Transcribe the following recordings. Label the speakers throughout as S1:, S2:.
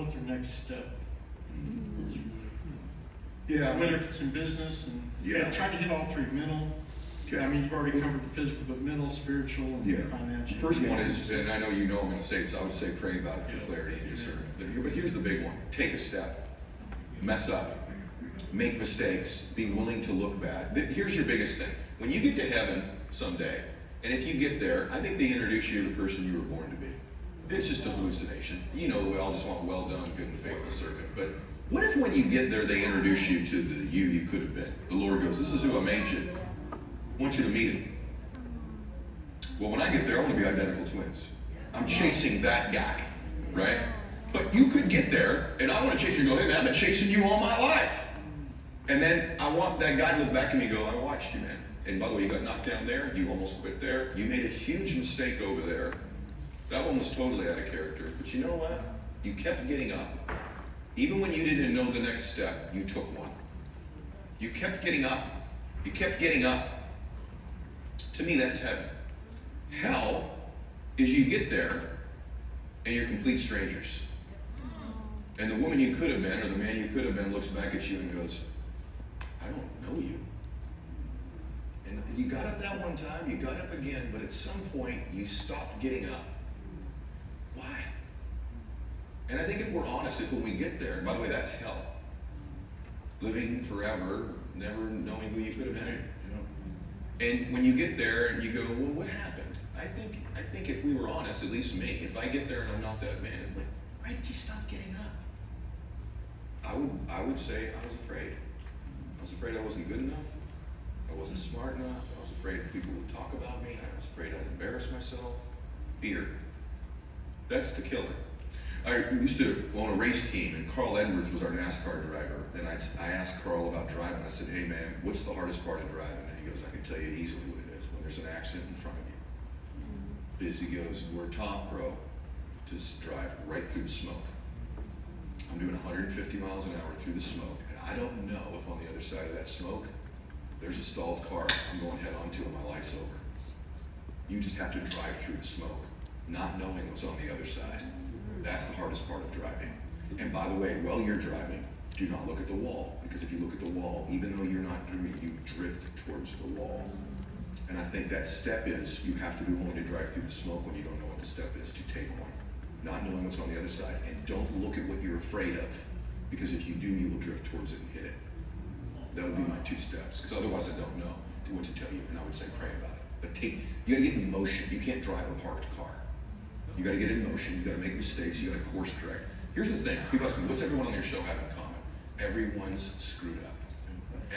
S1: what their next step is really.
S2: Yeah.
S1: Whether if it's in business and
S2: Yeah.
S1: try to hit all three: mental.
S2: Okay.
S1: I mean, you've already covered the physical, but mental, spiritual, and
S2: Yeah.
S1: financial.
S2: The first one is, and I know you know I'm going to say this, I would say pray about it for
S1: Yeah.
S2: clarity and discernment. But here's the big one. Take a step. Mess up. Make mistakes. Be willing to look bad. Here's your biggest thing. When you get to heaven someday, and if you get there, I think they introduce you to the person you were born to be. It's just a hallucination. You know, we all just want well done, good and faithful servant. But what if when you get there, they introduce you to the you could have been? The Lord goes, this is who I made you. I want you to meet him. Well, when I get there, I want to be identical twins. I'm chasing that guy, right? But you could get there, and I want to chase you and go, hey man, I've been chasing you all my life. And then I want that guy to look back at me and go, I watched you, man. And by the way, you got knocked down there, you almost quit there, you made a huge mistake over there. That one was totally out of character. But you know what? You kept getting up. Even when you didn't know the next step, you took one. You kept getting up. You kept getting up. To me, that's heaven. Hell is you get there and you're complete strangers. And the woman you could have been or the man you could have been looks back at you and goes, I don't know you. And you got up that one time, you got up again, but at some point you stopped getting up. Why? And I think if we're honest, if when we get there, and by the way, that's hell. Living forever, never knowing who you could have been. And when you get there and you go, well, what happened? I think if we were honest, at least me, if I get there and I'm not that man, like, why did you stop getting up? I would say I was afraid. I was afraid I wasn't good enough. I wasn't smart enough. I was afraid people would talk about me. I was afraid I'd embarrass myself. Fear. That's the killer. I used to own a race team, and Carl Edwards was our NASCAR driver. And I asked Carl about driving. I said, hey man, what's the hardest part of driving? And he goes, I can tell you easily what it is, when there's an accident in front of you. Because he goes, we're taught, bro, to drive right through the smoke. I'm doing 150 miles an hour through the smoke, and I don't know if on the other side of that smoke, there's a stalled car I'm going head on to and my life's over. You just have to drive through the smoke, not knowing what's on the other side. That's the hardest part of driving. And by the way, while you're driving, do not look at the wall, because if you look at the wall, even though you're not doing it, you drift towards the wall. And I think that step is, you have to be willing to drive through the smoke when you don't know what the step is, to take one. Not knowing what's on the other side. And don't look at what you're afraid of, because if you do, you will drift towards it and hit it. That would be my 2 steps, because otherwise I don't know what to tell you, and I would say pray about it. But you gotta get in motion. You can't drive a parked car. You gotta get in motion, you gotta make mistakes, you gotta course correct. Here's the thing, people ask me, what's everyone on your show have in common? Everyone's screwed up.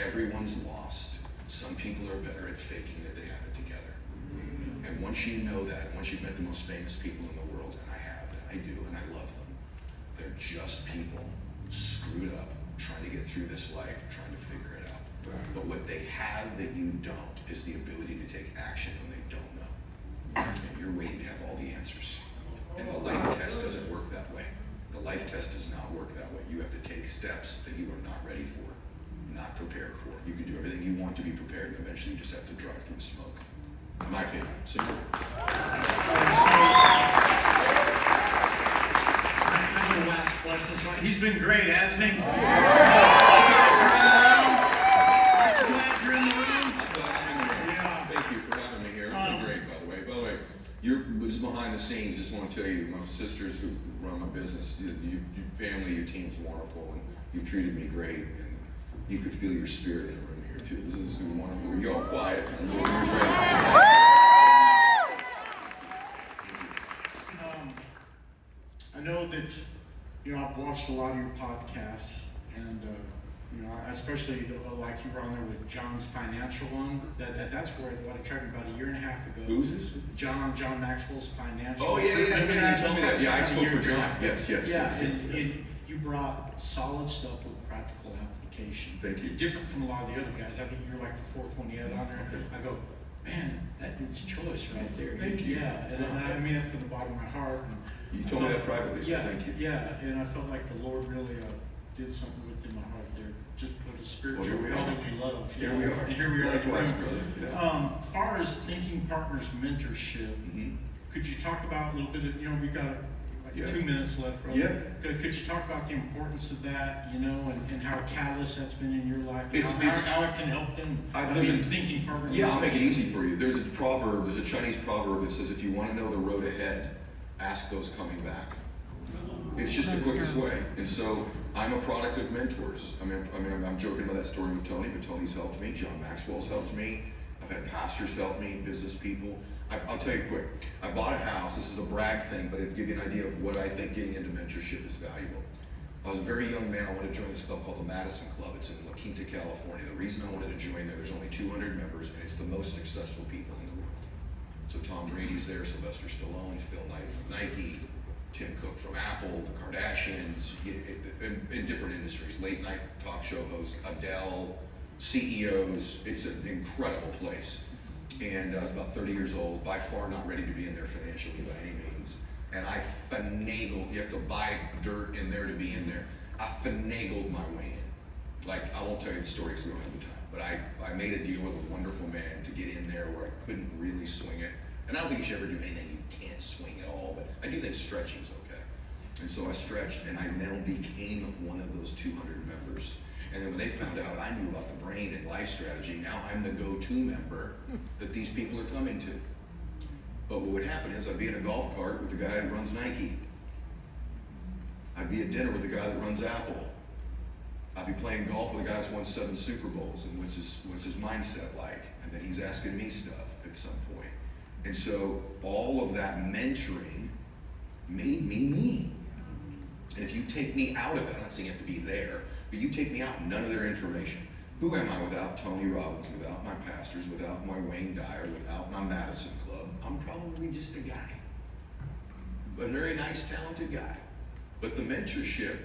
S2: Everyone's lost. Some people are better at faking that they have it together. And once you know that, once you've met the most famous people in the world, and I have, and I do, and I love them, they're just people screwed up, trying to get through this life, trying to figure it out. But what they have that you don't is the ability to take action when they don't know. And you're waiting to have all the answers. And the life test doesn't work that way. The life test does not work that way. You have to take steps that you are not ready for, not prepared for. You can do everything you want to be prepared, and eventually you just have to drive through the smoke. In my opinion. Simple.
S1: Last question. So he's been great, hasn't he?
S2: Thank you for having me here. It's been great, by the way. By the way, you're just behind the scenes. Just want to tell you, my sisters who run my business, your family, your team's wonderful, and you've treated me great. And you could feel your spirit in the room here too. This is wonderful. You're all quiet.
S1: I know that, I've watched a lot of your podcasts, and, I especially like you were on there with John's financial one. That's where I tried about a year and a half ago.
S2: Who's this?
S1: John Maxwell's financial.
S2: Oh, yeah. You told me that. Yeah, I spoke for John. Yes.
S1: Yeah, and you brought solid stuff with practical application.
S2: Thank you.
S1: Different from a lot of the other guys. I think you're like the fourth one you had on there. I go, man, that dude's choice right there.
S2: Thank you.
S1: Yeah, and I mean it from the bottom of my heart. And
S2: You told me that privately, so
S1: yeah,
S2: thank you.
S1: Yeah, and I felt like the Lord really did something within my heart there. Just put a spiritual
S2: Well, here we are.
S1: brotherly love.
S2: Here we are.
S1: And here we are.
S2: Likewise, brother. Yeah.
S1: Far as Thinking Partners mentorship,
S2: Mm-hmm.
S1: could you talk about a little bit of, we've got,
S2: Yeah.
S1: 2 minutes left, brother.
S2: Yeah.
S1: Could you talk about the importance of that, you know, and how catalyst that's been in your life? How it can help them as a thinking partner?
S2: Yeah, I'll make it easy for you. There's a Chinese proverb that says, if you want to know the road ahead, ask those coming back. It's just the quickest way. And so I'm a product of mentors. I'm joking about that story with Tony, but Tony's helped me. John Maxwell's helped me. I've had pastors help me, business people. I'll tell you quick. I bought a house. This is a brag thing, but it'll give you an idea of what I think getting into mentorship is valuable. I was a very young man. I wanted to join this club called the Madison Club. It's in La Quinta, California. The reason I wanted to join there's only 200 members, and it's the most successful people in the world. So Tom Brady's there, Sylvester Stallone, Phil Knight from Nike, Tim Cook from Apple, the Kardashians, in different industries, late night talk show hosts, Adele, CEOs. It's an incredible place. And I was about 30 years old, by far not ready to be in there financially by any means. And I finagled, you have to buy dirt in there to be in there. I finagled my way in. Like, I won't tell you the story because we don't have the time, but I made a deal with a wonderful man to get in there where I couldn't really swing it. And I don't think you should ever do anything you can't swing at all, but I do think stretching is okay. And so I stretched, and I now became one of those 200 members. And then when they found out I knew about the brain and life strategy, now I'm the go-to member that these people are coming to. But what would happen is I'd be in a golf cart with the guy who runs Nike. I'd be at dinner with the guy that runs Apple. I'd be playing golf with a guy that's won 7 Super Bowls, and what's his mindset like? And then he's asking me stuff at some point. And so all of that mentoring made me me. And if you take me out of it, I'm not saying you have to be there, but you take me out, none of their information. Who am I without Tony Robbins, without my pastors, without my Wayne Dyer, without my Madison Club? I'm probably just a guy. A very nice, talented guy. But the mentorship,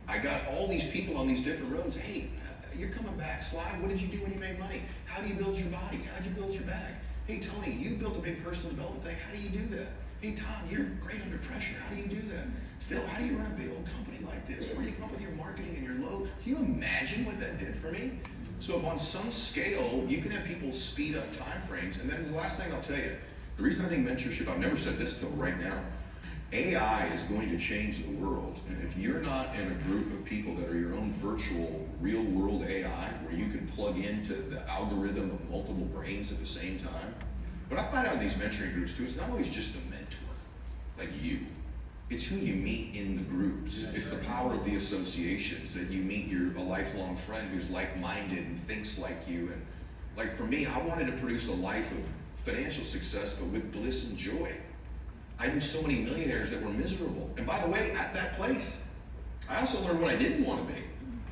S2: I got all these people on these different roads. Hey, you're coming back. Sly, what did you do when you made money? How do you build your body? How'd you build your bag? Hey, Tony, you built a big personal development thing. How do you do that? Hey, Tom, you're great under pressure. How do you do that? Phil, how do you run a big old company like this? Where do you come up with your marketing and your low? Can you imagine what that did for me? So if on some scale, you can have people speed up time frames. And then the last thing I'll tell you, the reason I think mentorship, I've never said this till right now, AI is going to change the world. And if you're not in a group of people that are your own virtual, real world AI, where you can plug into the algorithm of multiple brains at the same time, what I find out in these mentoring groups too, it's not always just a mentor, like you. It's who you meet in the groups. Yes, it's the power of the associations that you meet a lifelong friend who's like-minded and thinks like you. And like for me, I wanted to produce a life of financial success, but with bliss and joy. I knew so many millionaires that were miserable. And by the way, at that place, I also learned what I didn't want to be.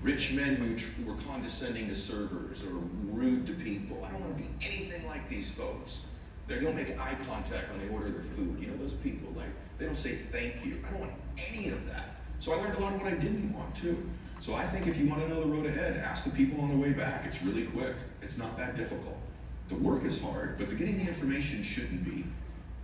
S2: Rich men who were condescending to servers or rude to people. I don't want to be anything like these folks. They don't make eye contact when they order their food. You know those people, like, they don't say thank you. I don't want any of that. So I learned a lot of what I didn't want too. So I think if you want to know the road ahead, ask the people on the way back. It's really quick. It's not that difficult. The work is hard, but getting the information shouldn't be.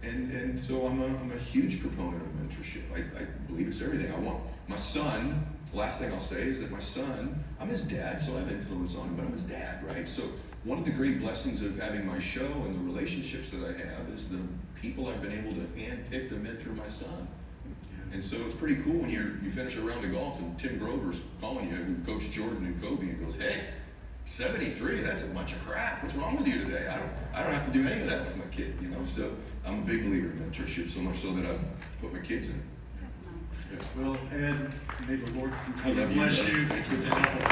S2: And so I'm a huge proponent of mentorship. I believe it's everything. I want my son, the last thing I'll say is that my son, I'm his dad, so I have influence on him, but I'm his dad, right? So one of the great blessings of having my show and the relationships that I have is the people I've been able to handpick to mentor my son. And so it's pretty cool when you finish a round of golf and Tim Grover's calling you, who coached Jordan and Kobe, and goes, hey, 73, that's a bunch of crap. What's wrong with you today? I don't have to do any of that with my kid, you know? So I'm a big believer in mentorship, so much so that I've put my kids in.
S1: Well, Ed, may the Lord
S2: I
S1: continue
S2: love
S1: to
S2: you,
S1: bless
S2: brother.
S1: you with the help of